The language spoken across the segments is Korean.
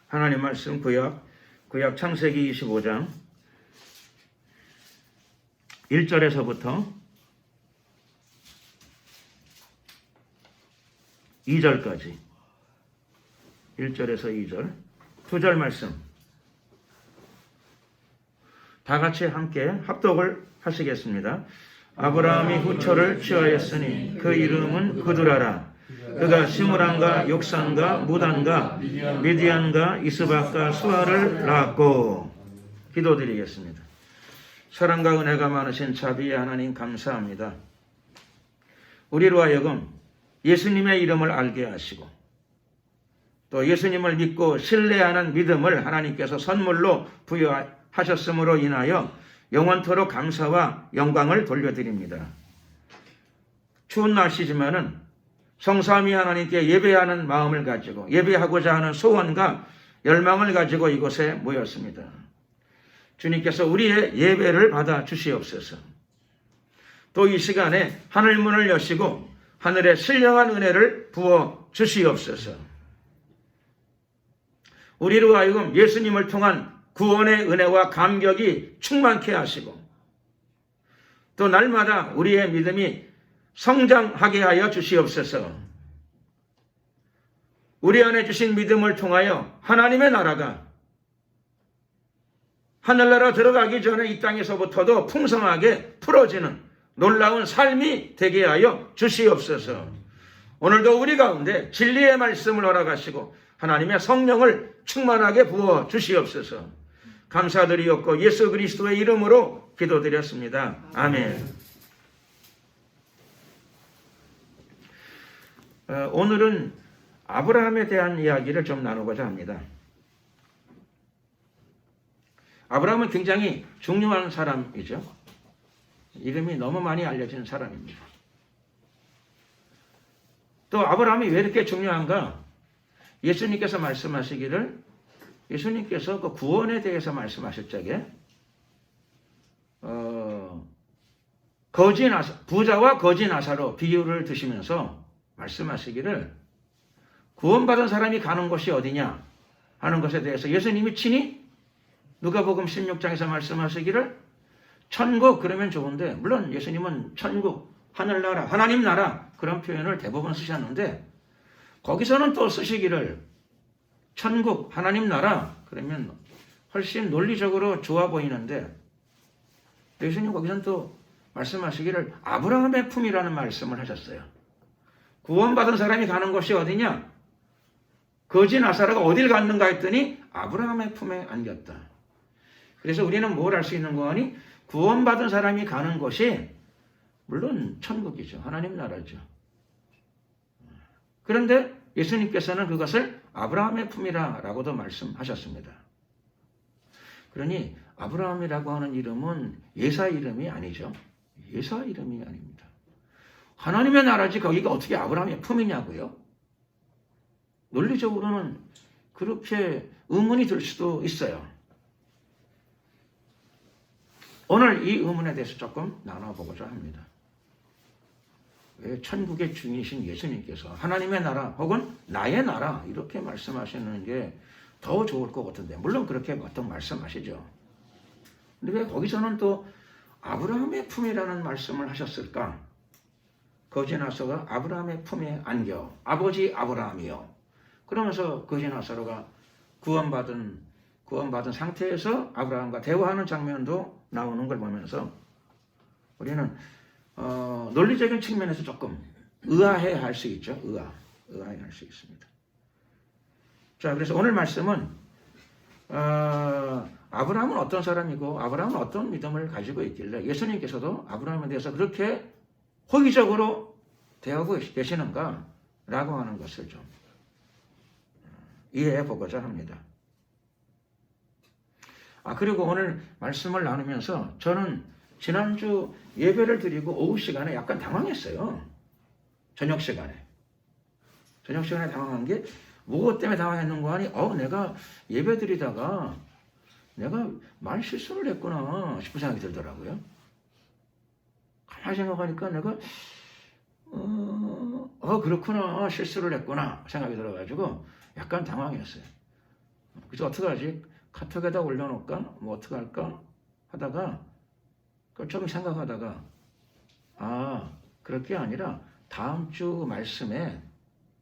하나님 말씀 구약 창세기 25장 1절에서부터 2절까지 1절에서 2절 두 절 말씀 다 같이 함께 합독을 하시겠습니다. 아브라함이 후처를 취하였으니 그 이름은 그두라라. 그가 시므란과 욕산과 무단과 미디안과 이스박과 수아를 낳았고. 기도드리겠습니다. 사랑과 은혜가 많으신 자비의 하나님 감사합니다. 우리로 하여금 예수님의 이름을 알게 하시고 또 예수님을 믿고 신뢰하는 믿음을 하나님께서 선물로 부여하셨음으로 인하여 영원토록 감사와 영광을 돌려드립니다. 추운 날씨지만은 성삼위 하나님께 예배하는 마음을 가지고 예배하고자 하는 소원과 열망을 가지고 이곳에 모였습니다. 주님께서 우리의 예배를 받아 주시옵소서. 또 이 시간에 하늘문을 여시고 하늘의 신령한 은혜를 부어 주시옵소서. 우리로 하여금 예수님을 통한 구원의 은혜와 감격이 충만케 하시고 또 날마다 우리의 믿음이 성장하게 하여 주시옵소서. 우리 안에 주신 믿음을 통하여 하나님의 나라가 하늘나라 들어가기 전에 이 땅에서부터도 풍성하게 풀어지는 놀라운 삶이 되게 하여 주시옵소서. 오늘도 우리 가운데 진리의 말씀을 허락하시고 하나님의 성령을 충만하게 부어 주시옵소서. 감사드리옵고 예수 그리스도의 이름으로 기도드렸습니다. 아멘. 오늘은 아브라함에 대한 이야기를 좀 나누고자 합니다. 아브라함은 굉장히 중요한 사람이죠. 이름이 너무 많이 알려진 사람입니다. 또 아브라함이 왜 이렇게 중요한가? 예수님께서 말씀하시기를 예수님께서 그 구원에 대해서 말씀하실 적에 부자와 거지 나사로 비유를 드시면서 말씀하시기를 구원받은 사람이 가는 곳이 어디냐 하는 것에 대해서 예수님이 친히 누가복음 16장에서 말씀하시기를 천국 그러면 좋은데 물론 예수님은 천국, 하늘나라, 하나님 나라 그런 표현을 대부분 쓰셨는데 거기서는 또 쓰시기를 천국, 하나님 나라 그러면 훨씬 논리적으로 좋아 보이는데 예수님 거기서는 또 말씀하시기를 아브라함의 품이라는 말씀을 하셨어요. 구원받은 사람이 가는 곳이 어디냐? 거지 나사로가 어딜 갔는가 했더니 아브라함의 품에 안겼다. 그래서 우리는 뭘 알 수 있는 거니? 구원받은 사람이 가는 곳이 물론 천국이죠. 하나님 나라죠. 그런데 예수님께서는 그것을 아브라함의 품이라고도 말씀하셨습니다. 그러니 아브라함이라고 하는 이름은 예사 이름이 아니죠. 예사 이름이 아닙니다. 하나님의 나라지 거기가 어떻게 아브라함의 품이냐고요? 논리적으로는 그렇게 의문이 들 수도 있어요. 오늘 이 의문에 대해서 조금 나눠보고자 합니다. 왜 천국의 주인이신 예수님께서 하나님의 나라 혹은 나의 나라 이렇게 말씀하시는 게 더 좋을 것 같은데 물론 그렇게 보통 말씀하시죠. 근데 왜 거기서는 또 아브라함의 품이라는 말씀을 하셨을까? 거지 나사로가 아브라함의 품에 안겨 아버지 아브라함이요. 그러면서 거지 나사로가 구원받은 상태에서 아브라함과 대화하는 장면도 나오는 걸 보면서 우리는 논리적인 측면에서 조금 의아해 할 수 있죠. 의아해 할 수 있습니다. 자, 그래서 오늘 말씀은 아브라함은 어떤 사람이고 아브라함은 어떤 믿음을 가지고 있길래 예수님께서도 아브라함에 대해서 그렇게 호의적으로 대하고 계시는가 라고 하는 것을 좀 이해해 보고자 합니다. 그리고 오늘 말씀을 나누면서 저는 지난주 예배를 드리고 오후 시간에 약간 당황했어요. 저녁 시간에 당황한 게 무엇 때문에 당황했는 거 아니? 내가 예배 드리다가 내가 말 실수를 했구나 싶은 생각이 들더라고요. 가만히 생각하니까 내가 그렇구나 실수를 했구나 생각이 들어가지고 약간 당황했어요. 그래서 어떻게 하지? 카톡에다 올려놓을까? 뭐 어떻게 할까? 하다가 좀 생각하다가 그럴 게 아니라 다음 주 말씀에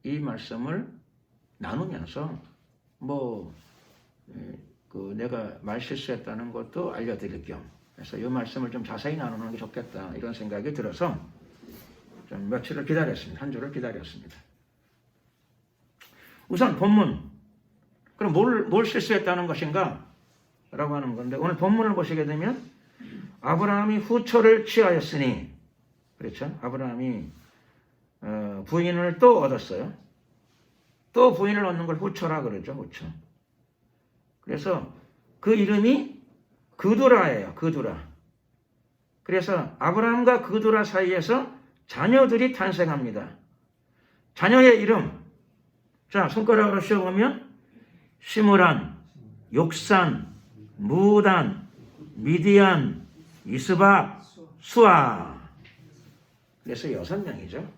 이 말씀을 나누면서 내가 말 실수했다는 것도 알려드릴 겸 그래서 이 말씀을 좀 자세히 나누는 게 좋겠다 이런 생각이 들어서 좀 며칠을 기다렸습니다. 한 주를 기다렸습니다. 우선 본문 그럼 뭘 실수했다는 것인가? 라고 하는 건데 오늘 본문을 보시게 되면 아브라함이 후처를 취하였으니 그렇죠? 아브라함이 부인을 또 얻었어요. 또 부인을 얻는 걸 후처라 그러죠. 후처. 그래서 그 이름이 그두라예요. 그두라. 그래서 아브라함과 그두라 사이에서 자녀들이 탄생합니다. 자녀의 이름 자 손가락으로 씌워보면 시므란, 욕산, 무단, 미디안, 이스박, 수아. 그래서 6명이죠.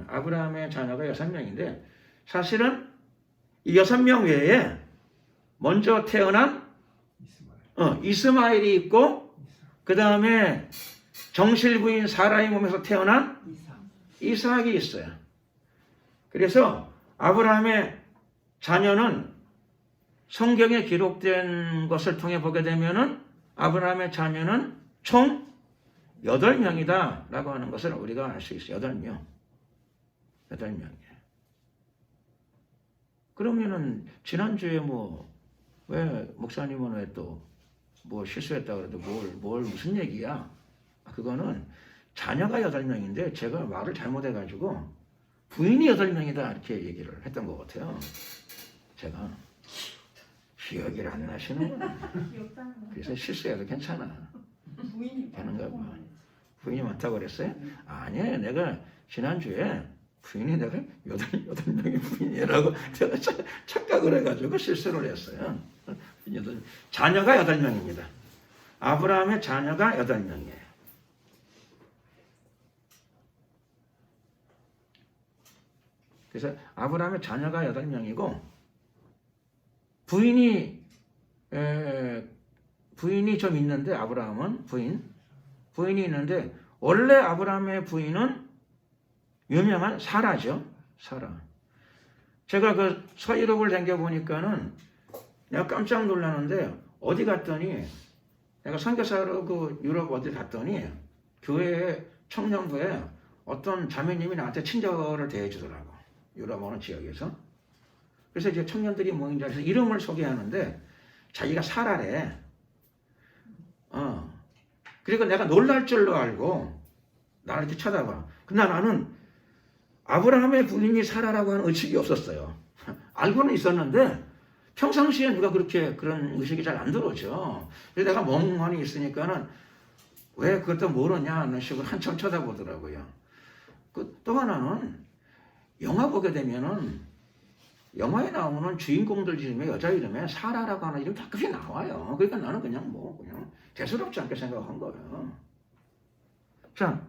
아브라함의 자녀가 6명인데 사실은 이 6명 외에 먼저 태어난 이스마엘이 있고 그 다음에 정실부인 사라의 몸에서 태어난 이삭이 있어요. 그래서 아브라함의 자녀는 성경에 기록된 것을 통해 보게 되면은 아브라함의 자녀는 총 8명이다 라고 하는 것을 우리가 알 수 있어요. 8명. 8명이에요. 그러면은 지난주에 왜 목사님은 왜 또 실수했다고 그래도 뭘 무슨 얘기야? 그거는 자녀가 8명인데 제가 말을 잘못해가지고 부인이 8명이다 이렇게 얘기를 했던 것 같아요. 제가 기억이 안 나시는구나. 그래서 실수해도 괜찮아. 되는가 봐. 부인이 많다고 그랬어요? 아니에요. 내가 지난주에 부인이 내가 8명의 부인이라고 제가 착각을 해가지고 실수를 했어요. 자녀가 8명입니다. 아브라함의 자녀가 8명이에요. 그래서 아브라함의 자녀가 8명이고 부인이 좀 있는데 아브라함은 부인이 있는데 원래 아브라함의 부인은 유명한 사라죠. 사라. 제가 그 서유럽을 다녀보니까는 내가 깜짝 놀랐는데 어디 갔더니 내가 선교사로 그 유럽 어디 갔더니 교회 청년부에 어떤 자매님이 나한테 친절을 대해주더라고. 유럽 어느 지역에서. 그래서 이제 청년들이 모인 자리에서 이름을 소개하는데 자기가 사라래. 그리고 내가 놀랄 줄로 알고 나를 이렇게 쳐다봐. 근데 나는 아브라함의 부인이 사라라고 하는 의식이 없었어요. 알고는 있었는데 평상시에 누가 그런 의식이 잘 안 들어오죠. 그래서 내가 멍하니 있으니까는 왜 그것도 모르냐 하는 식으로 한참 쳐다보더라고요. 또 하나는 영화 보게 되면은 영화에 나오는 주인공들 이름에 여자 이름에 사라라고 하는 이름이 가끔씩 나와요. 그러니까 나는 그냥 대수롭지 않게 생각한 거예요. 자,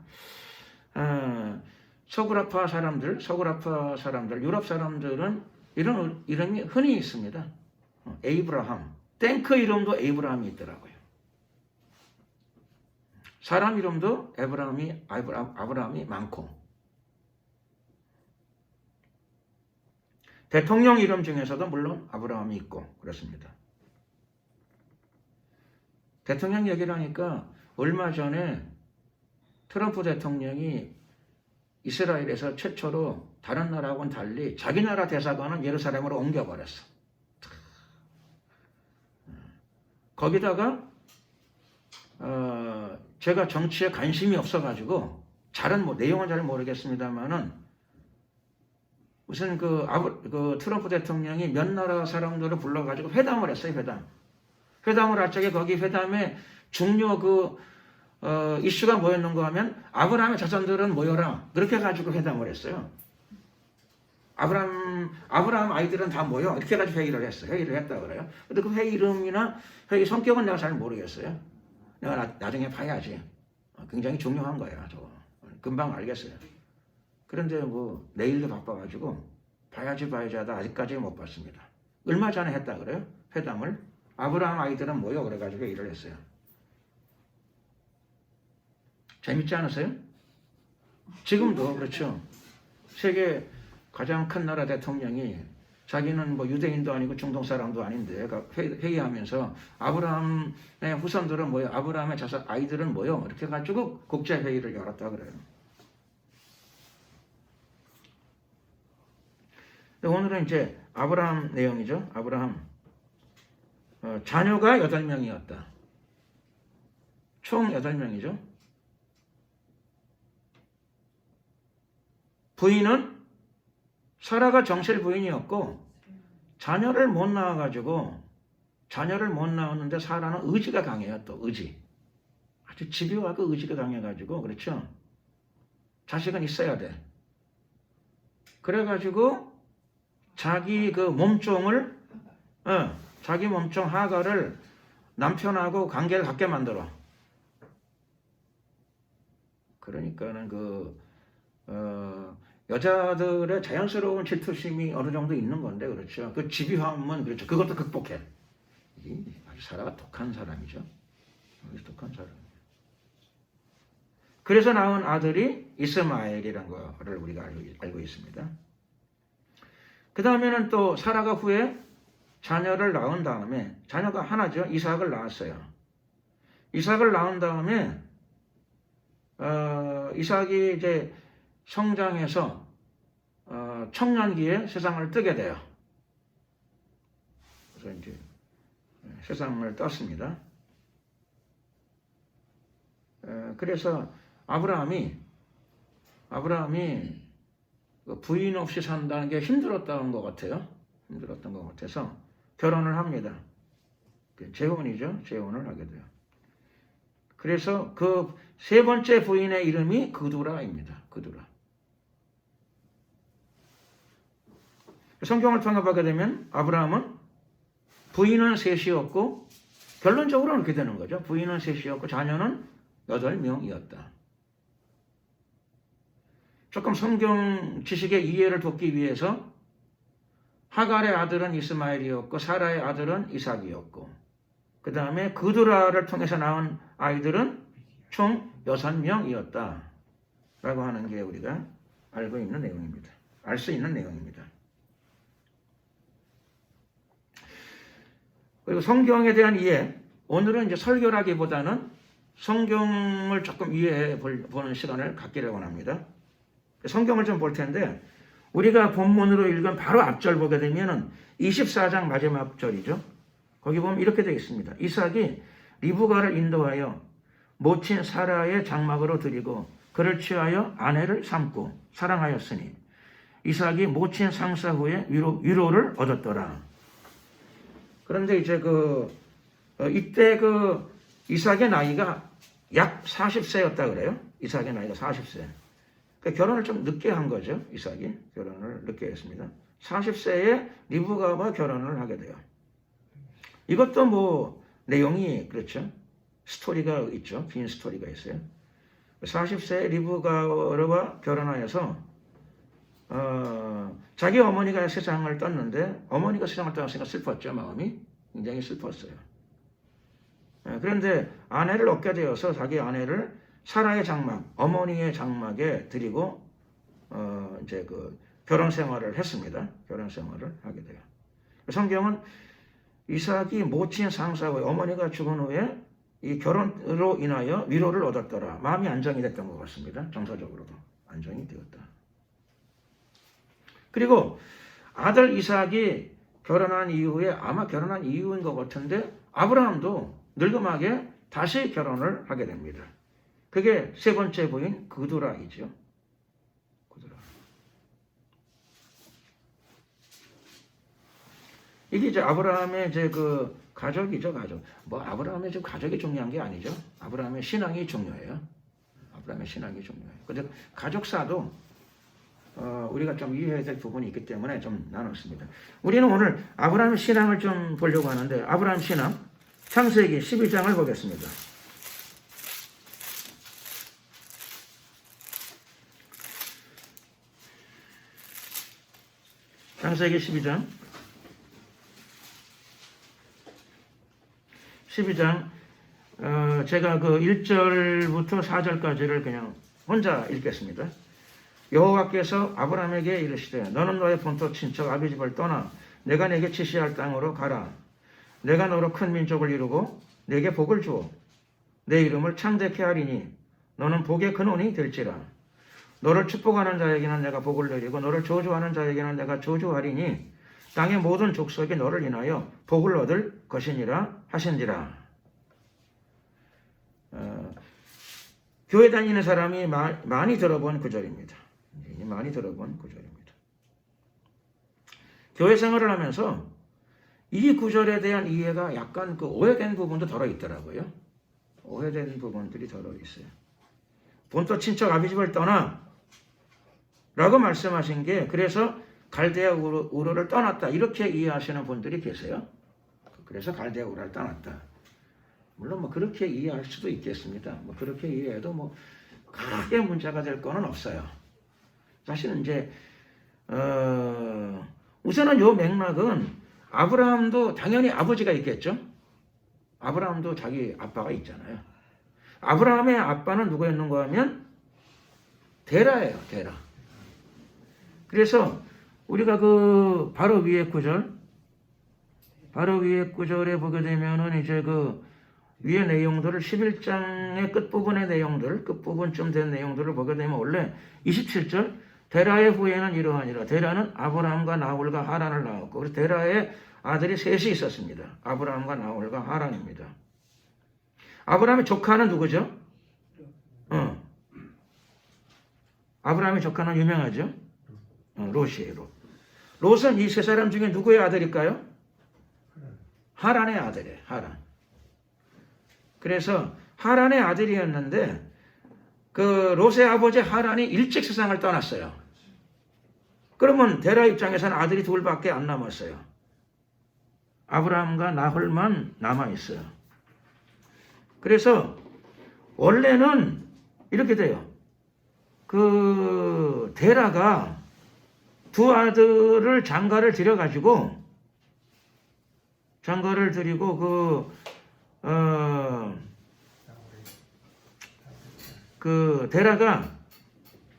서구라파 사람들, 유럽 사람들은 이런 이름이 흔히 있습니다. 에이브라함, 탱크 이름도 에이브라함이 있더라고요. 사람 이름도 아브라함이 많고 대통령 이름 중에서도 물론 아브라함이 있고 그렇습니다. 대통령 얘기를 하니까 얼마 전에 트럼프 대통령이 이스라엘에서 최초로 다른 나라하고는 달리 자기 나라 대사관은 예루살렘으로 옮겨버렸어. 거기다가 제가 정치에 관심이 없어가지고 내용은 잘 모르겠습니다만은 무슨 그 트럼프 대통령이 몇 나라 사람들을 불러가지고 회담을 했어요. 회담을 할 적에 거기 회담에 중요 이슈가 뭐였는가 하면 아브라함의 자손들은 모여라. 그렇게 해가지고 회담을 했어요. 아브라함 아이들은 다 모여. 이렇게 해가지고 회의를 했어요. 회의를 했다 그래요. 근데 그 회의 이름이나 회의 성격은 내가 잘 모르겠어요. 내가 나중에 봐야지. 굉장히 중요한 거야. 저거. 금방 알겠어요. 그런데 내일도 바빠가지고 봐야지 하다 아직까지 못 봤습니다. 얼마 전에 했다 그래요? 회담을. 아브라함 아이들은 모여 그래가지고 일을 했어요. 재밌지 않으세요? 지금도 그렇죠. 세계 가장 큰 나라 대통령이 자기는 뭐 유대인도 아니고 중동 사람도 아닌데 회의하면서 아브라함의 후손들은 뭐요? 아브라함의 자손 아이들은 뭐요? 이렇게 해가지고 국제회의를 열었다 그래요. 오늘은 이제 아브라함 내용이죠. 아브라함. 자녀가 8명이었다. 총 8명이죠. 부인은 사라가 정실 부인이었고 자녀를 못 낳았는데 사라는 의지가 강해요. 또 의지. 아주 집요하고 의지가 강해가지고 그렇죠. 자식은 있어야 돼. 그래가지고 자기 그 몸종을 자기 몸종 하가를 남편하고 관계를 갖게 만들어. 그러니까는 여자들의 자연스러운 질투심이 어느 정도 있는 건데 그렇죠. 그 집요함은 그렇죠. 그것도 극복해. 사라가 독한 사람이죠. 독한 사람. 그래서 낳은 아들이 이스마엘이라는 거를 우리가 알고 있습니다. 그 다음에는 또 사라가 후에 자녀를 낳은 다음에 자녀가 하나죠. 이삭을 낳았어요. 이삭을 낳은 다음에 이삭이 이제 성장해서 청년기에 세상을 뜨게 돼요. 그래서 이제 세상을 떴습니다. 그래서 아브라함이 부인 없이 산다는 게 힘들었던 것 같아요. 힘들었던 것 같아서 결혼을 합니다. 재혼이죠. 재혼을 하게 돼요. 그래서 그 세 번째 부인의 이름이 그두라입니다. 그두라. 성경을 통해 보게 되면 아브라함은 부인은 셋이었고 결론적으로는 이렇게 되는 거죠. 부인은 셋이었고 자녀는 8명이었다. 조금 성경 지식의 이해를 돕기 위해서 하갈의 아들은 이스마엘이었고 사라의 아들은 이삭이었고 그 다음에 그두라를 통해서 낳은 아이들은 총 6명이었다. 라고 하는 게 우리가 알고 있는 내용입니다. 알 수 있는 내용입니다. 그리고 성경에 대한 이해, 오늘은 이제 설교라기보다는 성경을 조금 이해해 보는 시간을 갖기를 원합니다. 성경을 좀 볼 텐데 우리가 본문으로 읽은 바로 앞절 보게 되면 24장 마지막 절이죠. 거기 보면 이렇게 되어 있습니다. 이삭이 리브가를 인도하여 모친 사라의 장막으로 들이고 그를 취하여 아내를 삼고 사랑하였으니 이삭이 모친 상사 후에 위로를 얻었더라. 그런데 이제 이때 이삭의 나이가 약 40세였다 그래요. 이삭의 나이가 40세. 그러니까 결혼을 좀 늦게 한 거죠. 이삭이 결혼을 늦게 했습니다. 40세에 리브가와 결혼을 하게 돼요. 이것도 내용이 그렇죠. 스토리가 있죠. 긴 스토리가 있어요. 40세에 리브가와 결혼하여서 자기 어머니가 세상을 떴는데 어머니가 세상을 떠났으니까 슬펐죠. 마음이 굉장히 슬펐어요. 그런데 아내를 얻게 되어서 자기 아내를 사라의 장막, 어머니의 장막에 드리고 이제 결혼 생활을 했습니다. 결혼 생활을 하게 돼요. 성경은 이삭이 모친 상사 후에 어머니가 죽은 후에 이 결혼으로 인하여 위로를 얻었더라. 마음이 안정이 됐던 것 같습니다. 정서적으로도 안정이 되었다. 그리고 아들 이삭이 결혼한 이후에 아마 결혼한 이후인 것 같은데 아브라함도 늙음하게 다시 결혼을 하게 됩니다. 그게 세 번째 부인 그두라이죠. 그두라. 이게 이제 아브라함의 이제 가족이죠, 가족. 아브라함의 지금 가족이 중요한 게 아니죠. 아브라함의 신앙이 중요해요. 아브라함의 신앙이 중요해요. 근데 가족사도 우리가 좀 이해해야 될 부분이 있기 때문에 좀 나눴습니다. 우리는 오늘 아브라함의 신앙을 좀 보려고 하는데 아브라함 신앙 창세기 12장을 보겠습니다. 창세기 12장 12장 제가 그 1절부터 4절까지를 그냥 혼자 읽겠습니다. 여호와께서 아브라함에게 이르시되 너는 너의 본토 친척 아비집을 떠나 내가 내게 지시할 땅으로 가라. 내가 너로 큰 민족을 이루고 내게 복을 주어 내 이름을 창대케 하리니 너는 복의 근원이 될지라. 너를 축복하는 자에게는 내가 복을 내리고 너를 저주하는 자에게는 내가 저주하리니 땅의 모든 족속이 너를 인하여 복을 얻을 것이니라 하신지라. 교회 다니는 사람이 많이 들어본 구절입니다. 많이 들어본 구절입니다. 교회 생활을 하면서 이 구절에 대한 이해가 약간 그 오해된 부분도 덜어 있더라고요. 오해된 부분들이 덜어 있어요. 본토 친척 아비집을 떠나 라고 말씀하신 게 그래서 갈대아 우르를 떠났다 이렇게 이해하시는 분들이 계세요. 그래서 갈대아 우르를 떠났다. 물론 뭐 그렇게 이해할 수도 있겠습니다. 뭐 그렇게 이해해도 뭐 크게 문제가 될 거는 없어요. 사실은 이제 우선은 요 맥락은 아브라함도 당연히 아버지가 있겠죠. 아브라함도 자기 아빠가 있잖아요. 아브라함의 아빠는 누구였는가 하면 데라예요. 데라. 그래서 우리가 그 바로 위에 구절에 보게 되면은 이제 그 위의 내용들을 11장의 끝부분의 내용들, 끝부분쯤 된 내용들을 보게 되면 원래 27절 데라의 후예는 이러하니라. 데라는 아브라함과 나홀과 하란을 낳았고 그래서 데라의 아들이 셋이 있었습니다. 아브라함과 나홀과 하란입니다. 아브라함의 조카는 누구죠? 아브라함의 조카는 유명하죠? 롯이에요. 롯. 롯은 이 세 사람 중에 누구의 아들일까요? 하란의 아들이에요. 하란. 그래서 하란의 아들이었는데 그 롯의 아버지 하란이 일찍 세상을 떠났어요. 그러면 데라 입장에서는 아들이 둘밖에 안 남았어요. 아브라함과 나홀만 남아있어요. 그래서 원래는 이렇게 돼요. 그 데라가 두 아들을 장가를 들여가지고 장가를 드리고 그 데라가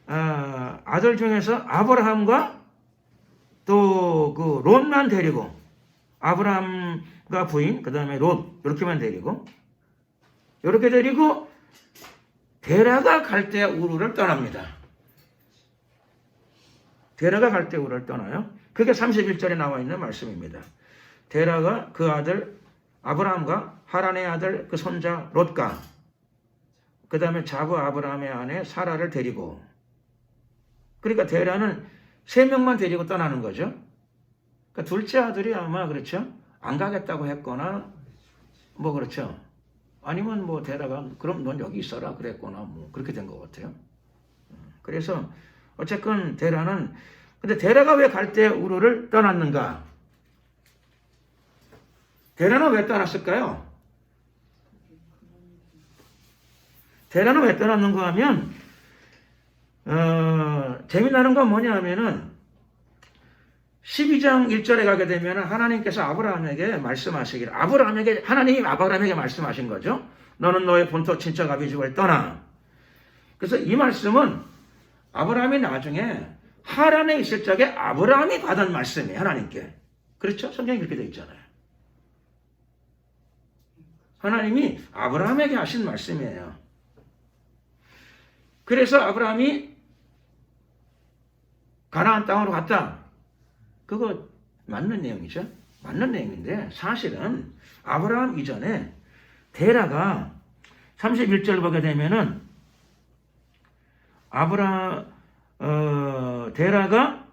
아들 중에서 아브라함과 또 그 롯만 데리고 아브라함과 부인 그 다음에 롯 이렇게만 데리고 이렇게 데리고 데라가 갈대아 우르를 떠납니다. 데라가 갈대아 우르를 떠나요. 그게 31절에 나와 있는 말씀입니다. 데라가 그 아들 아브라함과 하란의 아들 그 손자 롯과 그 다음에 자부 아브라함의 아내 사라를 데리고 그러니까 데라는 3명만 데리고 떠나는 거죠. 그러니까 둘째 아들이 아마 그렇죠. 안 가겠다고 했거나 뭐 그렇죠. 아니면 뭐 데라가 그럼 넌 여기 있어라 그랬거나 뭐 그렇게 된 것 같아요. 그래서 어쨌건 데라는 근데 데라가 왜 갈대아 우르를 떠났는가? 데라는 왜 떠났을까요? 데라는 왜 떠났는가 하면 재미나는 건 뭐냐 하면은 12장 1절에 가게 되면 하나님께서 아브라함에게 말씀하시기를 하나님이 아브라함에게 말씀하신 거죠. 너는 너의 본토 친척 아비집을 떠나. 그래서 이 말씀은 아브라함이 나중에 하란에 있을 적에 아브라함이 받은 말씀이에요. 하나님께. 그렇죠? 성경에 그렇게 되어 있잖아요. 하나님이 아브라함에게 하신 말씀이에요. 그래서 아브라함이 가나안 땅으로 갔다. 그거 맞는 내용이죠. 맞는 내용인데 사실은 아브라함 이전에 데라가 31절 보게 되면은 데라가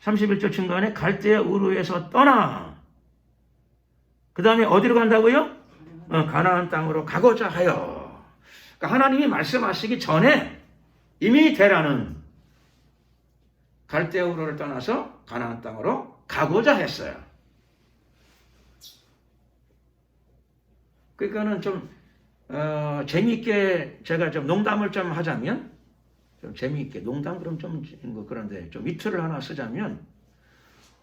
31절 중간에 갈대아 우르에서 떠나. 그 다음에 어디로 간다고요? 가나안 땅으로 가고자 하여. 그러니까 하나님이 말씀하시기 전에 이미 데라는 갈대아 우르를 떠나서 가나안 땅으로 가고자 했어요. 그러니까는 좀 재미있게 제가 좀 농담을 좀 하자면 좀 재미있게 농담 그럼 좀 그런데 좀 이틀을 하나 쓰자면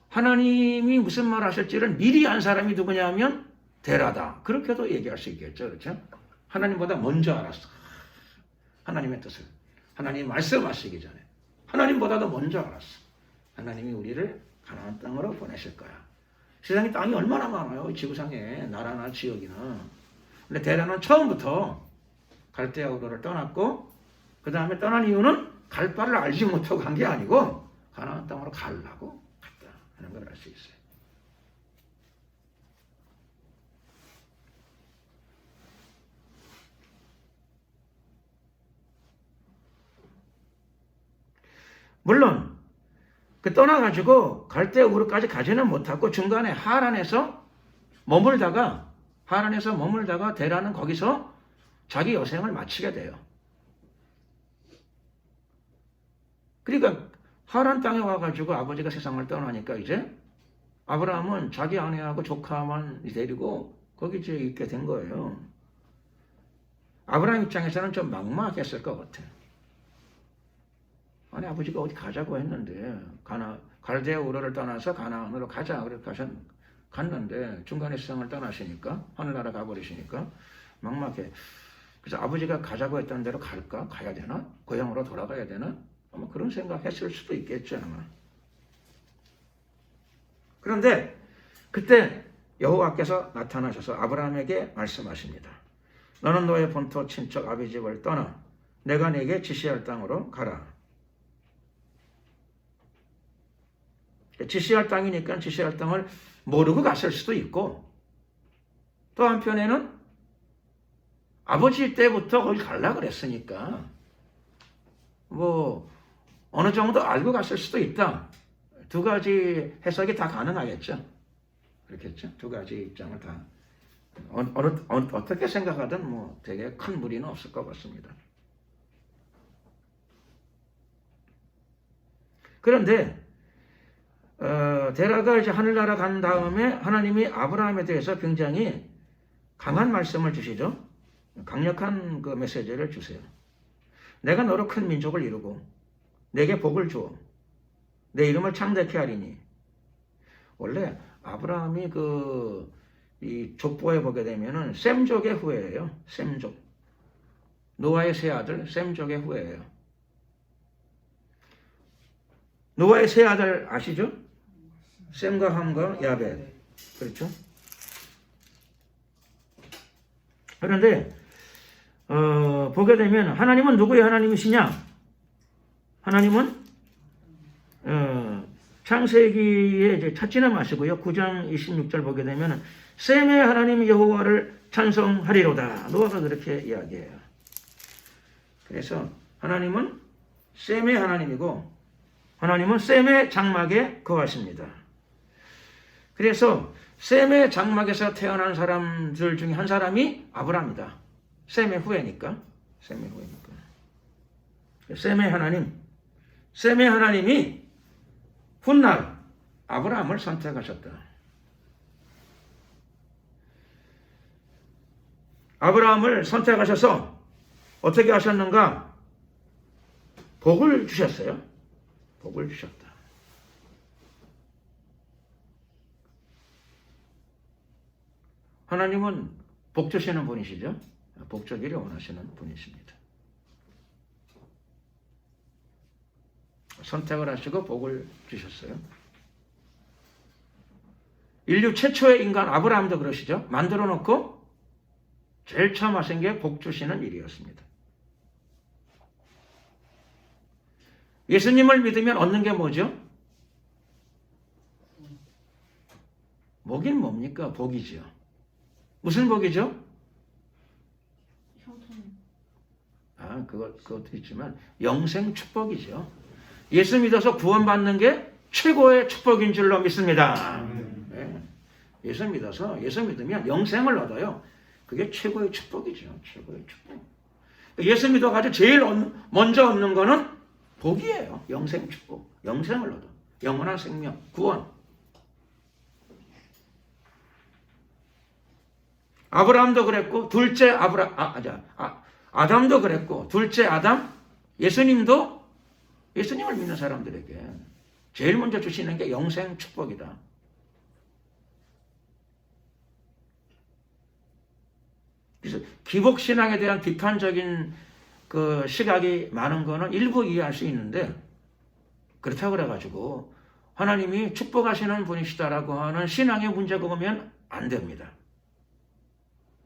하나님이 무슨 말 하실지를 미리 안 사람이 누구냐 하면 대라다. 그렇게도 얘기할 수 있겠죠. 그렇죠? 하나님보다 먼저 알았어. 하나님의 뜻을. 하나님 말씀하시기 전에. 하나님보다도 먼저 알았어. 하나님이 우리를 가나안 땅으로 보내실 거야. 세상에 땅이 얼마나 많아요. 지구상에 나라나 지역이나. 근데 대라는 처음부터 갈대아 우르를 떠났고 그 다음에 떠난 이유는 갈 바를 알지 못하고 간 게 아니고 가나안 땅으로 가려고 갔다 하는 걸 알 수 있어요. 물론 그 떠나가지고 갈대아 우르까지 가지는 못하고 중간에 하란에서 머물다가 대라는 거기서 자기 여생을 마치게 돼요. 그러니까 하란 땅에 와가지고 아버지가 세상을 떠나니까 이제 아브라함은 자기 아내하고 조카만 데리고 거기 이제 있게 된 거예요. 아브라함 입장에서는 좀 막막했을 것 같아요. 아니 아버지가 어디 가자고 했는데 갈대아 우르를 떠나서 가나안으로 가자 그렇게 갔는데 중간에 세상을 떠나시니까 하늘나라 가버리시니까 막막해. 그래서 아버지가 가자고 했던 대로 갈까? 가야 되나? 고향으로 돌아가야 되나? 아마 그런 생각했을 수도 있겠죠 아마. 그런데 그때 여호와께서 나타나셔서 아브라함에게 말씀하십니다. 너는 너의 본토 친척 아비 집을 떠나 내가 네게 지시할 땅으로 가라. 지시할 땅이니까 지시할 땅을 모르고 갔을 수도 있고 또 한편에는 아버지 때부터 거기 가려고 그랬으니까 뭐 어느 정도 알고 갔을 수도 있다. 두 가지 해석이 다 가능하겠죠. 그렇겠죠. 두 가지 입장을 다 어떻게 생각하든 뭐 되게 큰 무리는 없을 것 같습니다. 그런데 데라가 이제 하늘나라 간 다음에 하나님이 아브라함에 대해서 굉장히 강한 말씀을 주시죠. 강력한 그 메시지를 주세요. 내가 너로 큰 민족을 이루고 내게 복을 주어 내 이름을 창대케 하리니. 원래 아브라함이 이 족보에 보게 되면은 셈족의 후예예요. 셈족. 노아의 세 아들 셈족의 후예예요. 노아의 세 아들 아시죠? 셈과 함과 야벳. 그렇죠? 그런데 보게 되면 하나님은 누구의 하나님이시냐? 하나님은 창세기에 이제 찾지는 마시고요. 9장 26절 보게 되면 셈의 하나님 여호와를 찬송하리로다. 노아가 그렇게 이야기해요. 그래서 하나님은 셈의 하나님이고 하나님은 셈의 장막에 거하십니다. 그래서 셈의 장막에서 태어난 사람들 중에 한 사람이 아브라함이다. 셈의 후예니까. 셈의 하나님이 훗날 아브라함을 선택하셨다. 아브라함을 선택하셔서 어떻게 하셨는가? 복을 주셨어요. 복을 주셨다. 하나님은 복 주시는 분이시죠. 복 주기를 원하시는 분이십니다. 선택을 하시고 복을 주셨어요. 인류 최초의 인간 아브라함도 그러시죠. 만들어 놓고 제일 처음 하신 게 복 주시는 일이었습니다. 예수님을 믿으면 얻는 게 뭐죠? 뭐긴 뭡니까? 복이죠. 무슨 복이죠? 그것도 있지만 영생 축복이죠. 예수 믿어서 구원받는 게 최고의 축복인 줄로 믿습니다. 네. 예수 믿으면 영생을 얻어요. 그게 최고의 축복이죠. 최고의 축복. 예수 믿어가지고 제일 먼저 얻는 거는 복이에요. 영생 축복. 영생을 얻어. 영원한 생명, 구원. 아브라함도 그랬고, 둘째 아담도 그랬고, 둘째 아담, 예수님을 믿는 사람들에게 제일 먼저 주시는 게 영생 축복이다. 그래서 기복신앙에 대한 비판적인 그 시각이 많은 거는 일부 이해할 수 있는데, 그렇다고 그래가지고 하나님이 축복하시는 분이시다라고 하는 신앙의 문제가 오면 안 됩니다.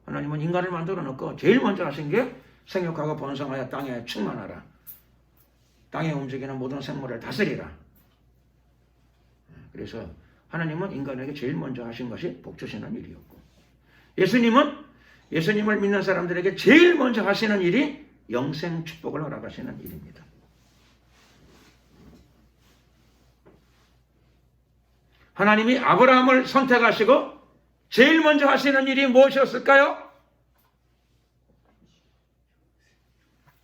하나님은 인간을 만들어 놓고 제일 먼저 하신 게 생육하고 번성하여 땅에 충만하라. 땅에 움직이는 모든 생물을 다스리라. 그래서 하나님은 인간에게 제일 먼저 하신 것이 복 주시는 일이었고, 예수님을 믿는 사람들에게 제일 먼저 하시는 일이 영생 축복을 허락하시는 일입니다. 하나님이 아브라함을 선택하시고 제일 먼저 하시는 일이 무엇이었을까요?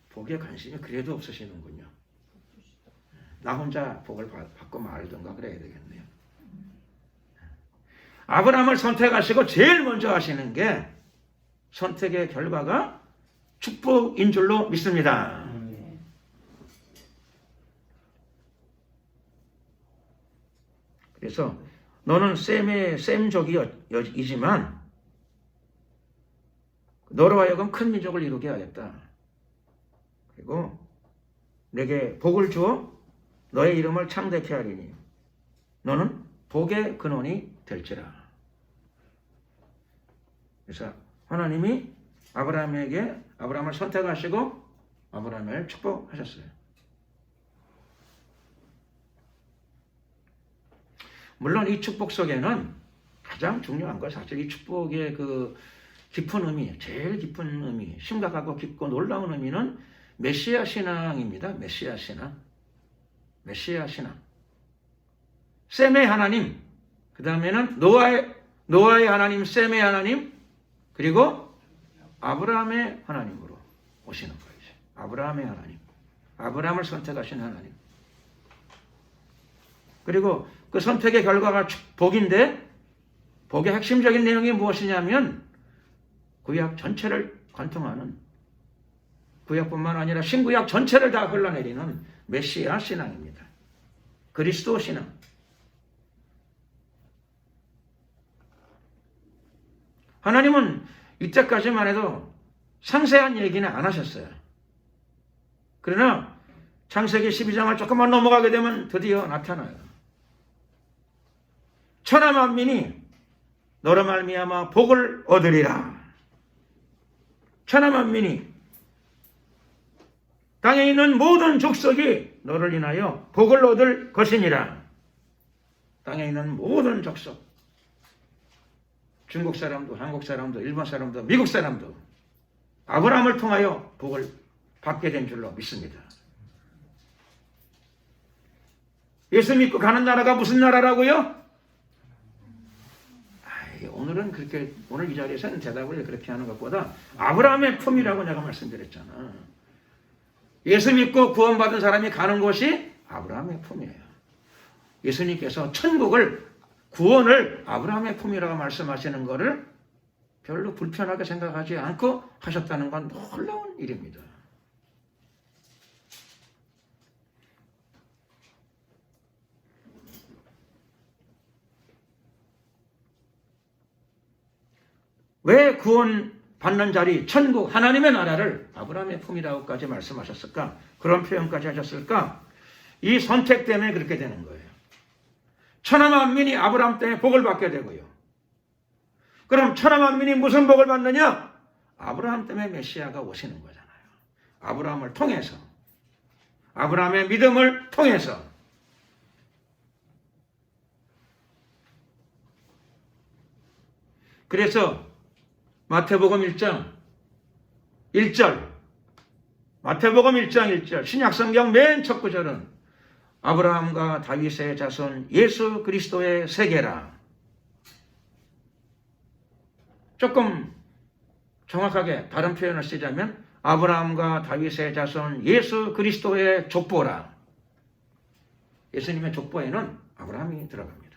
복에 관심이 그래도 없으시는군요. 나 혼자 복을 받고 말든가 그래야 되겠네요. 아브라함을 선택하시고 제일 먼저 하시는 게 선택의 결과가 축복인 줄로 믿습니다. 그래서 너는 셈족이지만 너로 하여금 큰 민족을 이루게 하겠다. 그리고 내게 복을 주어 너의 이름을 창대케 하리니 너는 복의 근원이 될지라. 그래서 하나님이 아브라함을 선택하시고 아브라함을 축복하셨어요. 물론 이 축복 속에는 가장 중요한 건 사실 이 축복의 그 깊은 의미, 제일 깊은 의미, 심각하고 깊고 놀라운 의미는 메시아 신앙입니다. 메시아 신앙. 셈의 하나님, 그 다음에는 노아의 하나님, 셈의 하나님, 그리고 아브라함의 하나님으로 오시는 거예요. 아브라함의 하나님, 아브라함을 선택하신 하나님. 그리고 그 선택의 결과가 복인데, 복의 핵심적인 내용이 무엇이냐면 구약 전체를 관통하는, 구약뿐만 아니라 신구약 전체를 다 흘러내리는 메시아 신앙입니다. 그리스도 신앙. 하나님은 이때까지만 해도 상세한 얘기는 안 하셨어요. 그러나 창세기 12장을 조금만 넘어가게 되면 드디어 나타나요. 천하 만민이 너로 말미암아 복을 얻으리라. 천하 만민이, 땅에 있는 모든 족속이 너를 인하여 복을 얻을 것이니라. 땅에 있는 모든 족속, 중국 사람도, 한국 사람도, 일본 사람도, 미국 사람도 아브라함을 통하여 복을 받게 된 줄로 믿습니다. 예수 믿고 가는 나라가 무슨 나라라고요? 오늘은 그렇게, 오늘 이 자리에서는 대답을 그렇게 하는 것보다 아브라함의 품이라고 내가 말씀드렸잖아. 예수 믿고 구원받은 사람이 가는 곳이 아브라함의 품이에요. 예수님께서 천국을, 구원을 아브라함의 품이라고 말씀하시는 것을 별로 불편하게 생각하지 않고 하셨다는 건 놀라운 일입니다. 왜 구원 받는 자리, 천국, 하나님의 나라를 아브라함의 품이라고까지 말씀하셨을까? 그런 표현까지 하셨을까? 이 선택 때문에 그렇게 되는 거예요. 천하 만민이 아브라함 때문에 복을 받게 되고요. 그럼 천하 만민이 무슨 복을 받느냐? 아브라함 때문에 메시아가 오시는 거잖아요. 아브라함을 통해서, 아브라함의 믿음을 통해서. 그래서 마태복음 1장 1절, 마태복음 1장 1절, 신약성경 맨 첫 구절은 아브라함과 다윗의 자손 예수 그리스도의 세계라. 조금 정확하게 다른 표현을 쓰자면 아브라함과 다윗의 자손 예수 그리스도의 족보라. 예수님의 족보에는 아브라함이 들어갑니다.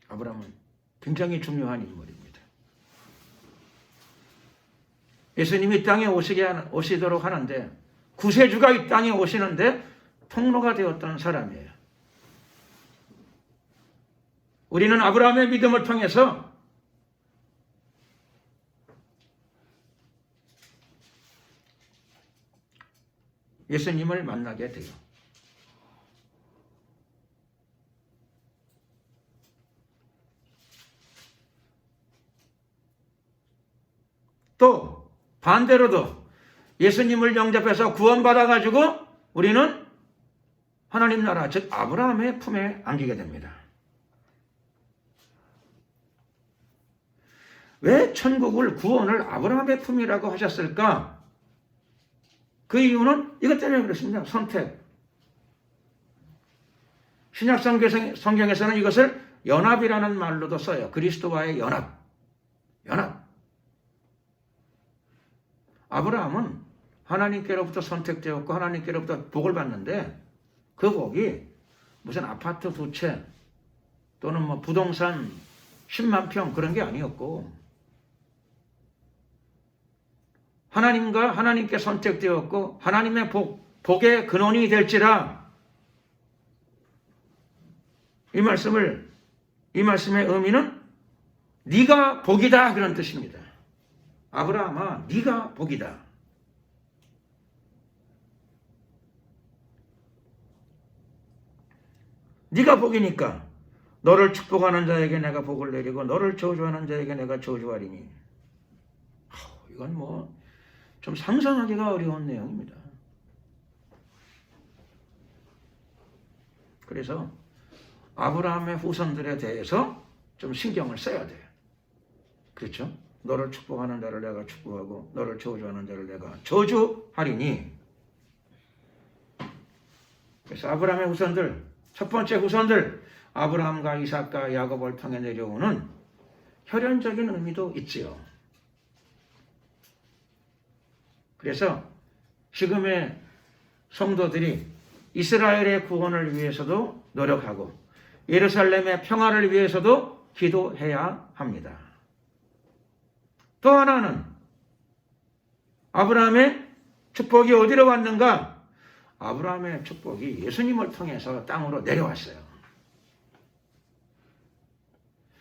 아브라함은 굉장히 중요한 인물입니다. 예수님이 이 땅에 오시도록 하는데, 구세주가 이 땅에 오시는데 통로가 되었던 사람이에요. 우리는 아브라함의 믿음을 통해서 예수님을 만나게 돼요. 또 반대로도 예수님을 영접해서 구원받아가지고 우리는 하나님 나라, 즉 아브라함의 품에 안기게 됩니다. 왜 천국을 구원을 아브라함의 품이라고 하셨을까? 그 이유는 이것 때문에 그렇습니다. 선택. 신약 성경에서는 이것을 연합이라는 말로도 써요. 그리스도와의 연합. 연합. 아브라함은 하나님께로부터 선택되었고 하나님께로부터 복을 받는데 그 복이 무슨 아파트 2채 또는 뭐 부동산 10만 평 그런 게 아니었고 하나님께 선택되었고 하나님의 복의 근원이 될지라 이 말씀의 의미는 네가 복이다 그런 뜻입니다. 아브라함아 네가 복이다. 네가 복이니까 너를 축복하는 자에게 내가 복을 내리고 너를 저주하는 자에게 내가 저주하리니. 이건 뭐 좀 상상하기가 어려운 내용입니다. 그래서 아브라함의 후손들에 대해서 좀 신경을 써야 돼요. 그렇죠? 너를 축복하는 자를 내가 축복하고 너를 저주하는 자를 내가 저주하리니. 그래서 아브라함의 후손들, 첫 번째 후손들 아브라함과 이삭과 야곱을 통해 내려오는 혈연적인 의미도 있지요. 그래서 지금의 성도들이 이스라엘의 구원을 위해서도 노력하고 예루살렘의 평화를 위해서도 기도해야 합니다. 또 하나는 아브라함의 축복이 어디로 왔는가? 아브라함의 축복이 예수님을 통해서 땅으로 내려왔어요.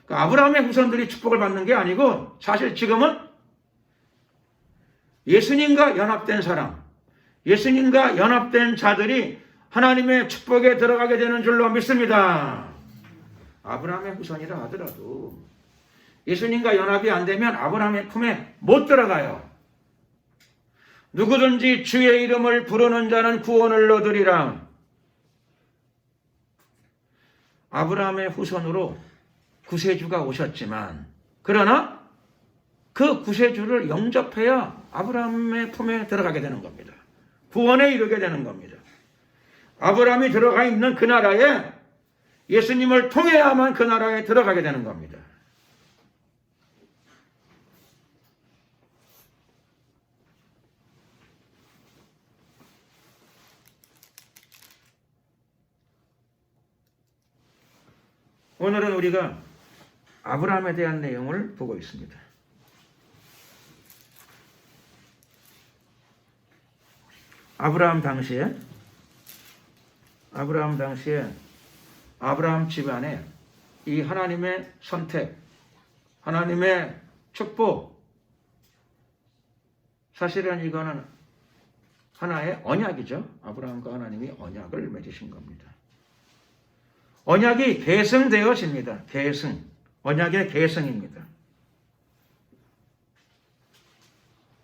그러니까 아브라함의 후손들이 축복을 받는 게 아니고 사실 지금은 예수님과 연합된 사람, 예수님과 연합된 자들이 하나님의 축복에 들어가게 되는 줄로 믿습니다. 아브라함의 후손이라 하더라도 예수님과 연합이 안 되면 아브라함의 품에 못 들어가요. 누구든지 주의 이름을 부르는 자는 구원을 얻으리라. 아브라함의 후손으로 구세주가 오셨지만 그러나 그 구세주를 영접해야 아브라함의 품에 들어가게 되는 겁니다. 구원에 이르게 되는 겁니다. 아브라함이 들어가 있는 그 나라에 예수님을 통해야만 그 나라에 들어가게 되는 겁니다. 오늘은 우리가 아브라함에 대한 내용을 보고 있습니다. 아브라함 당시에 아브라함 집안에 이 하나님의 선택, 하나님의 축복, 사실은 이거는 하나의 언약이죠. 아브라함과 하나님이 언약을 맺으신 겁니다. 언약이 계승되어집니다. 계승. 언약의 계승입니다.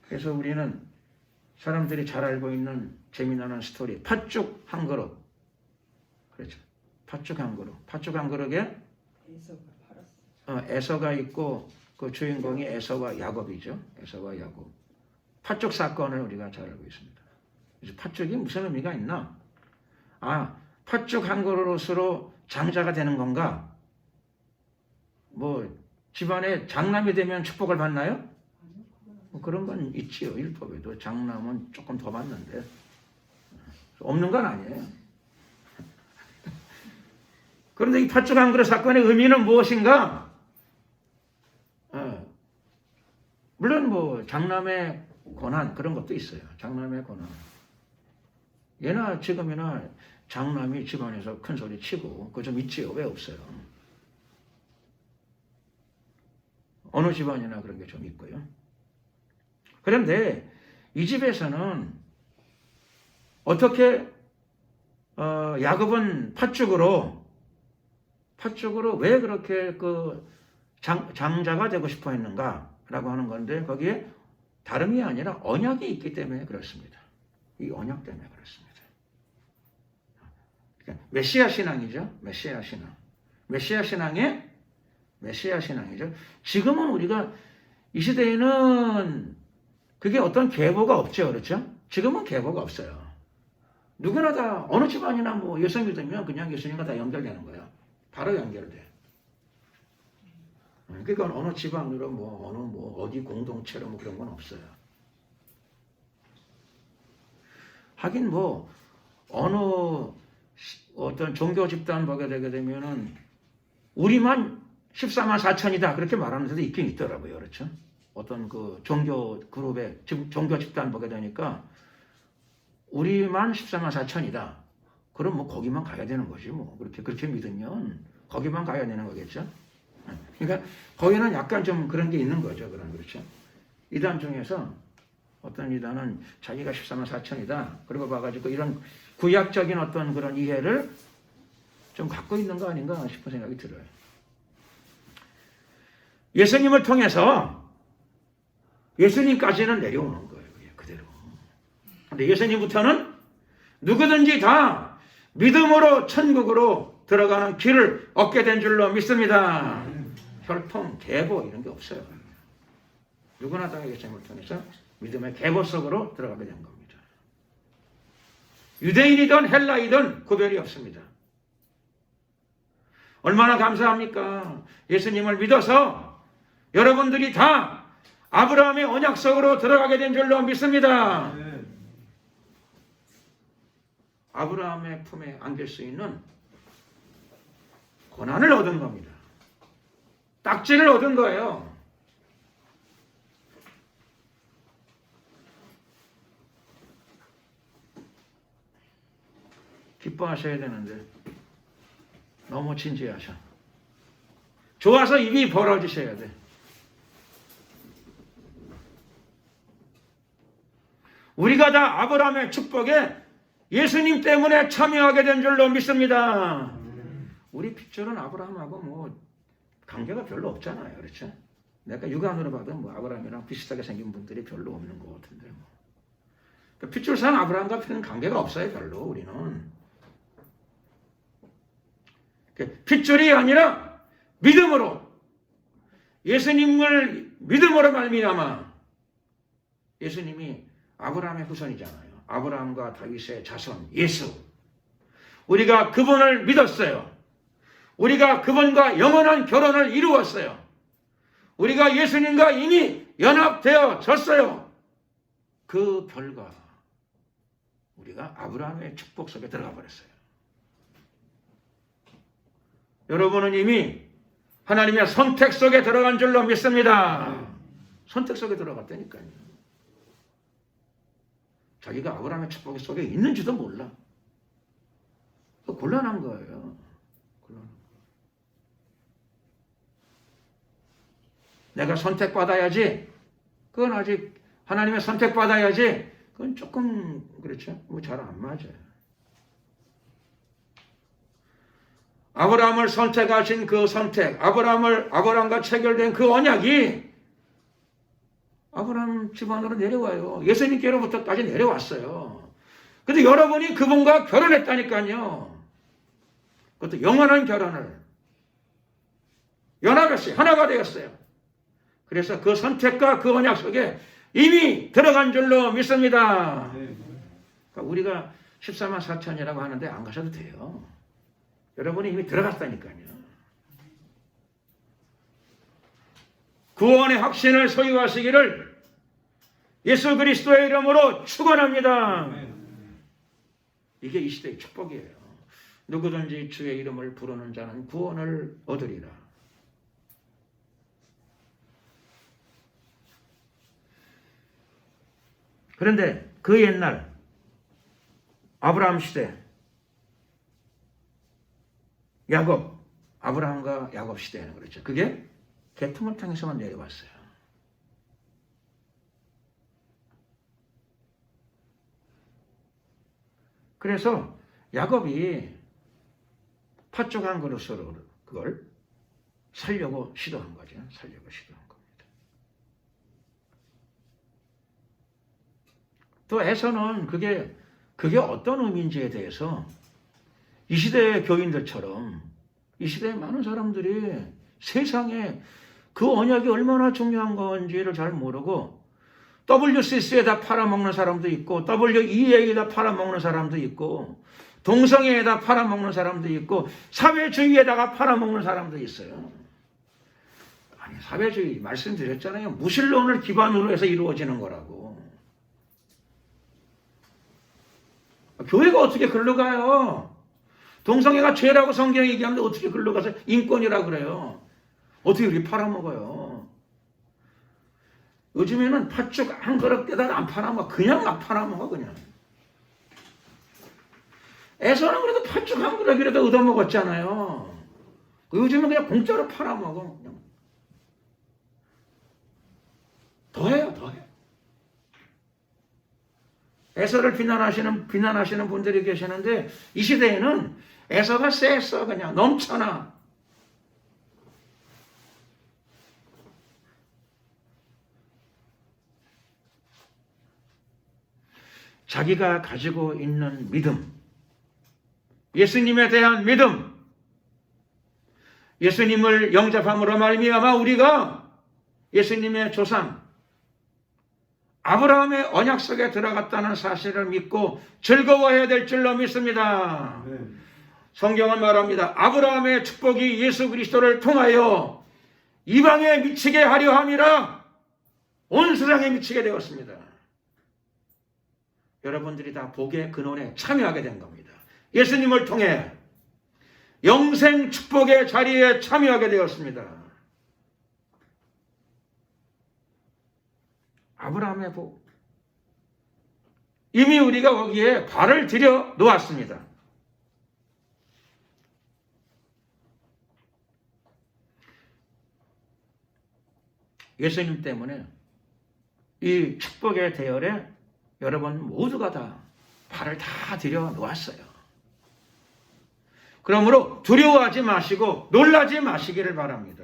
그래서 우리는 사람들이 잘 알고 있는 재미나는 스토리, 팥죽 한 그릇. 그렇죠. 팥죽 한 그릇. 팥죽 한 그릇에 에서가 있고 그 주인공이 에서와 야곱이죠. 에서와 야곱. 팥죽 사건을 우리가 잘 알고 있습니다. 그래서 팥죽이 무슨 의미가 있나? 팥죽 한 그릇으로 장자가 되는 건가? 뭐 집안에 장남이 되면 축복을 받나요? 그런 건 있지요. 율법에도 장남은 조금 더 받는데 없는 건 아니에요. 그런데 이 팥죽 한 그릇 사건의 의미는 무엇인가? 물론 뭐 장남의 고난 그런 것도 있어요. 장남의 고난. 예나 지금이나 장남이 집안에서 큰 소리 치고 그거 좀 있지요. 왜 없어요? 어느 집안이나 그런 게 좀 있고요. 그런데 이 집에서는 어떻게 야곱은 팥죽으로 왜 그렇게 그 장자가 되고 싶어 했는가라고 하는 건데 거기에 다름이 아니라 언약이 있기 때문에 그렇습니다. 이 언약 때문에 그렇습니다. 그러니까 메시아 신앙이죠. 메시아 신앙. 메시아 신앙이죠. 지금은 우리가 이 시대에는 그게 어떤 계보가 없죠. 그렇죠? 지금은 계보가 없어요. 누구나 다 어느 집안이나 뭐 예수 믿으면 그냥 예수님과 다 연결되는 거예요. 바로 연결돼. 그러니까 어느 집안으로 어디 공동체로 뭐 그런 건 없어요. 하긴 어느 어떤 종교 집단 보게 되게 되면은 우리만 14만 4천이다 그렇게 말하는 데도 있긴 있더라고요. 그렇죠? 어떤 그 종교 그룹의 종교 집단 보게 되니까 우리만 14만 4천이다. 그럼 뭐 거기만 가야 되는 거지 뭐. 그렇게 믿으면 거기만 가야 되는 거겠죠. 그러니까 거기는 약간 좀 그런 게 있는 거죠. 그렇죠. 이단 중에서 어떤 이단은 자기가 14만 4천이다. 그러고 봐가지고 이런 구약적인 어떤 그런 이해를 좀 갖고 있는 거 아닌가 싶은 생각이 들어요. 예수님을 통해서 예수님까지는 내려오는 거예요. 그대로. 근데 예수님부터는 누구든지 다 믿음으로 천국으로 들어가는 길을 얻게 된 줄로 믿습니다. 혈통, 계보 이런 게 없어요. 누구나 다 예수님을 통해서 믿음의 계보 속으로 들어가게 된 겁니다. 유대인이든 헬라이든 구별이 없습니다. 얼마나 감사합니까? 예수님을 믿어서 여러분들이 다 아브라함의 언약 속으로 들어가게 된 줄로 믿습니다. 아브라함의 품에 안길 수 있는 고난을 얻은 겁니다. 딱지를 얻은 거예요. 기뻐하셔야 되는데 너무 진지하셔. 좋아서 입이 벌어지셔야 돼. 우리가 다 아브라함의 축복에 예수님 때문에 참여하게 된 줄로 믿습니다. 우리 핏줄은 아브라함하고 관계가 별로 없잖아요. 그렇죠? 내가 육안으로 봐도 아브라함이랑 비슷하게 생긴 분들이 별로 없는 것 같은데 핏줄상 아브라함과 별로 관계가 없어요. 별로 우리는. 핏줄이 아니라 믿음으로 예수님을 믿음으로 말미암아 예수님이 아브라함의 후손이잖아요. 아브라함과 다윗의 자손 예수. 우리가 그분을 믿었어요. 우리가 그분과 영원한 결혼을 이루었어요. 우리가 예수님과 이미 연합되어졌어요. 그 결과 우리가 아브라함의 축복 속에 들어가 버렸어요. 여러분은 이미 하나님의 선택 속에 들어간 줄로 믿습니다. 선택 속에 들어갔다니까요. 자기가 아브라함의 축복 속에 있는지도 몰라. 곤란한 거예요. 내가 선택받아야지. 그건 아직 하나님의 선택받아야지. 그건 조금 그렇죠. 잘 안 맞아요. 아브라함을 선택하신 그 선택, 아브라함과 체결된 그 언약이 아브라함 집안으로 내려와요. 예수님께로부터까지 내려왔어요. 근데 여러분이 그분과 결혼했다니까요. 그것도 영원한 결혼을 연합했어요. 하나가 되었어요. 그래서 그 선택과 그 언약 속에 이미 들어간 줄로 믿습니다. 그러니까 우리가 14만 4천이라고 하는데 안 가셔도 돼요. 여러분이 이미 들어갔다니까요. 구원의 확신을 소유하시기를 예수 그리스도의 이름으로 축원합니다. 이게 이 시대의 축복이에요. 누구든지 주의 이름을 부르는 자는 구원을 얻으리라. 그런데 그 옛날 아브라함 시대 아브라함과 야곱 시대에는 그렇죠. 그게 계통을 통해서만 내려왔어요. 그래서 야곱이 팥죽 한 그릇으로 그걸 살려고 시도한 거죠. 살려고 시도한 겁니다. 또 에서는 그게 어떤 의미인지에 대해서 이 시대의 교인들처럼 이 시대의 많은 사람들이 세상에 그 언약이 얼마나 중요한 건지를 잘 모르고 WCC에다 팔아먹는 사람도 있고 WEA에다 팔아먹는 사람도 있고 동성애에다 팔아먹는 사람도 있고 사회주의에다가 팔아먹는 사람도 있어요. 아니, 사회주의 말씀드렸잖아요. 무신론을 기반으로 해서 이루어지는 거라고. 교회가 어떻게 글로 가요? 동성애가 죄라고 성경이 얘기하는데 어떻게 글로 가서 인권이라고 그래요? 어떻게 그렇게 팔아먹어요? 요즘에는 팥죽 한 그릇 깨다 안 팔아먹어. 그냥 막 팔아먹어, 그냥. 에서는 그래도 팥죽 한 그릇이라도 얻어먹었잖아요. 요즘은 그냥 공짜로 팔아먹어. 그냥. 더해요, 더해. 에서를 비난하시는 분들이 계시는데 이 시대에는 에서가 쎄서 그냥 넘쳐나. 자기가 가지고 있는 믿음, 예수님에 대한 믿음, 예수님을 영접함으로 말미암아 우리가 예수님의 조상 아브라함의 언약 속에 들어갔다는 사실을 믿고 즐거워해야 될 줄로 믿습니다. 성경은 말합니다. 아브라함의 축복이 예수 그리스도를 통하여 이방에 미치게 하려 함이라 온 세상에 미치게 되었습니다. 여러분들이 다 복의 근원에 참여하게 된 겁니다. 예수님을 통해 영생 축복의 자리에 참여하게 되었습니다. 아브라함의 복. 이미 우리가 거기에 발을 들여 놓았습니다. 예수님 때문에 이 축복의 대열에 여러분 모두가 다 발을 다 들여 놓았어요. 그러므로 두려워하지 마시고 놀라지 마시기를 바랍니다.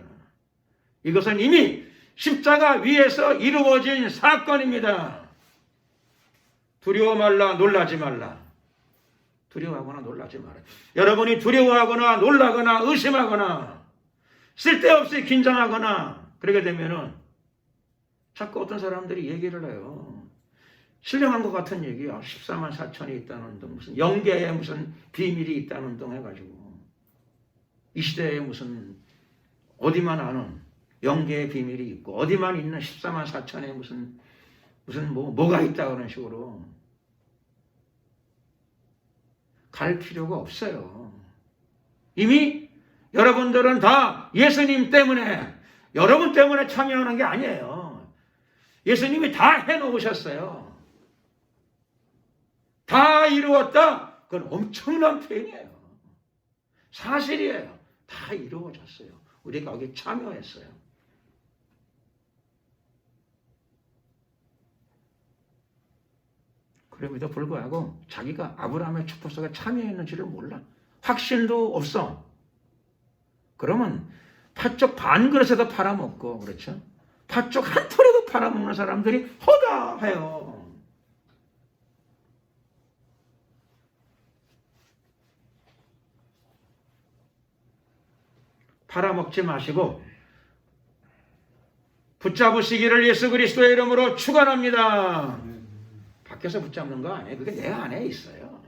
이것은 이미 십자가 위에서 이루어진 사건입니다. 두려워 말라, 놀라지 말라. 두려워하거나 놀라지 말아요. 여러분이 두려워하거나 놀라거나 의심하거나 쓸데없이 긴장하거나 그러게 되면은 자꾸 어떤 사람들이 얘기를 해요. 신령한 것 같은 얘기야. 14만 4천이 있다는 등 무슨 영계에 무슨 비밀이 있다는 등 해가지고 이 시대에 무슨 어디만 아는 영계의 비밀이 있고 어디만 있는 14만 4천에 무슨 뭐가 있다 그런 식으로 갈 필요가 없어요. 이미 여러분들은 다 예수님 때문에 여러분 때문에 참여하는 게 아니에요. 예수님이 다 해놓으셨어요. 다 이루었다. 그건 엄청난 표현이에요. 사실이에요. 다 이루어졌어요. 우리가 거기 참여했어요. 그럼에도 불구하고 자기가 아브라함의 축복 속에 참여했는지를 몰라. 확신도 없어. 그러면 팥죽 반 그릇에도 팔아먹고 그렇죠? 팥죽 한 톨에도 팔아먹는 사람들이 허다해요. 팔아먹지 마시고 붙잡으시기를 예수 그리스도의 이름으로 축원합니다. 밖에서 붙잡는 거 아니에요. 그게 내 안에 있어요.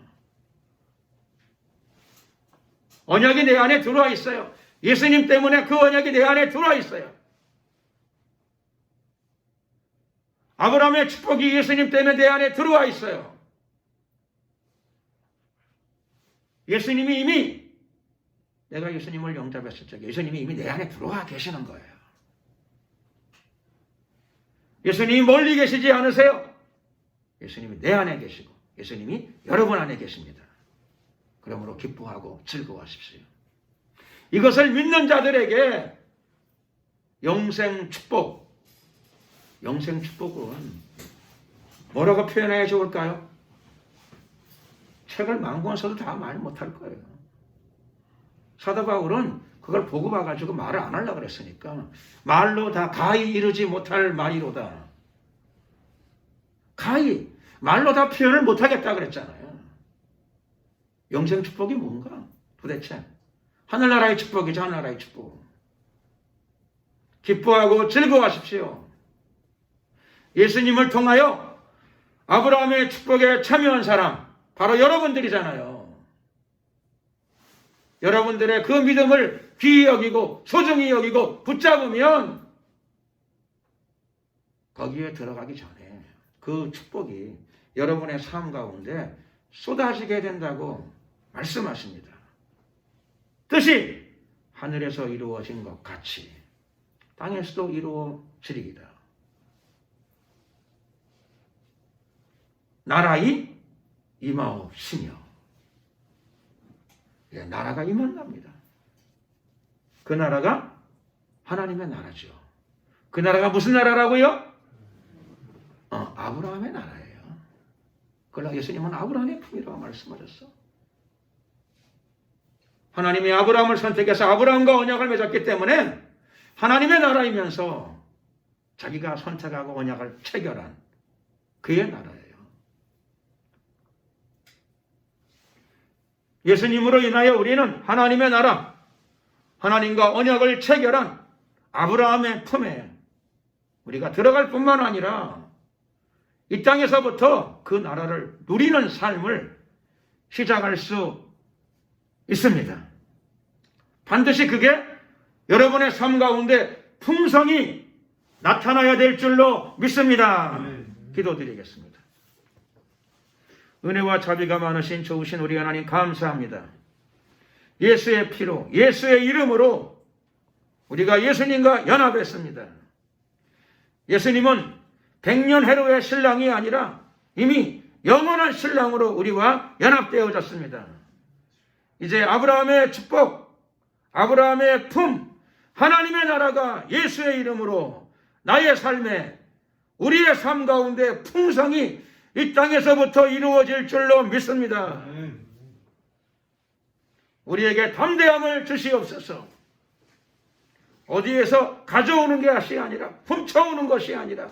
언약이 내 안에 들어와 있어요. 예수님 때문에 그 언약이 내 안에 들어와 있어요. 아브라함의 축복이 예수님 때문에 내 안에 들어와 있어요. 예수님이 이미 내가 예수님을 영접했을 적에 예수님이 이미 내 안에 들어와 계시는 거예요. 예수님이 멀리 계시지 않으세요. 예수님이 내 안에 계시고 예수님이 여러분 안에 계십니다. 그러므로 기뻐하고 즐거워하십시오. 이것을 믿는 자들에게 영생 축복. 영생 축복은 뭐라고 표현해야 좋을까요? 책을 만 권 써도 다 말 못할 거예요. 사도 바울은 그걸 보고 봐가지고 말을 안 하려고 그랬으니까 말로 다 가히 이르지 못할 말이로다. 가히 말로 다 표현을 못하겠다 그랬잖아요. 영생 축복이 뭔가 도대체? 하늘나라의 축복이죠. 하늘나라의 축복. 기뻐하고 즐거워하십시오. 예수님을 통하여 아브라함의 축복에 참여한 사람 바로 여러분들이잖아요. 여러분들의 그 믿음을 귀히 여기고 소중히 여기고 붙잡으면 거기에 들어가기 전에 그 축복이 여러분의 삶 가운데 쏟아지게 된다고 말씀하십니다. 뜻이 하늘에서 이루어진 것 같이 땅에서도 이루어지리이다. 나라이 임하옵시며. 예, 나라가 임한답니다. 그 나라가 하나님의 나라죠. 그 나라가 무슨 나라라고요? 아브라함의 나라예요. 그러나 예수님은 아브라함의 품이라고 말씀하셨어. 하나님이 아브라함을 선택해서 아브라함과 언약을 맺었기 때문에 하나님의 나라이면서 자기가 선택하고 언약을 체결한 그의 나라예요. 예수님으로 인하여 우리는 하나님의 나라, 하나님과 언약을 체결한 아브라함의 품에 우리가 들어갈 뿐만 아니라 이 땅에서부터 그 나라를 누리는 삶을 시작할 수 있습니다. 반드시 그게 여러분의 삶 가운데 풍성이 나타나야 될 줄로 믿습니다. 기도드리겠습니다. 은혜와 자비가 많으신 좋으신 우리 하나님 감사합니다. 예수의 피로 예수의 이름으로 우리가 예수님과 연합했습니다. 예수님은 100년 해로의 신랑이 아니라 이미 영원한 신랑으로 우리와 연합되어졌습니다. 이제 아브라함의 축복, 아브라함의 품, 하나님의 나라가 예수의 이름으로 나의 삶에 우리의 삶 가운데 풍성이 이 땅에서부터 이루어질 줄로 믿습니다. 우리에게 담대함을 주시옵소서. 어디에서 가져오는 것이 아니라 훔쳐오는 것이 아니라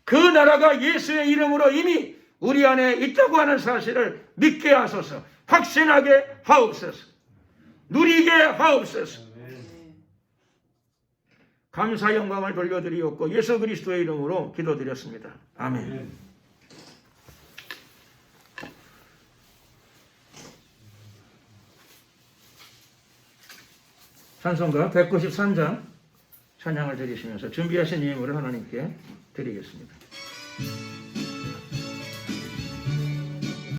그 나라가 예수의 이름으로 이미 우리 안에 있다고 하는 사실을 믿게 하소서. 확신하게 하옵소서. 누리게 하옵소서. 감사 영광을 돌려드리옵고 예수 그리스도의 이름으로 기도드렸습니다. 아멘. 찬송가 193장 찬양을 드리시면서 준비하신 예물을 하나님께 드리겠습니다.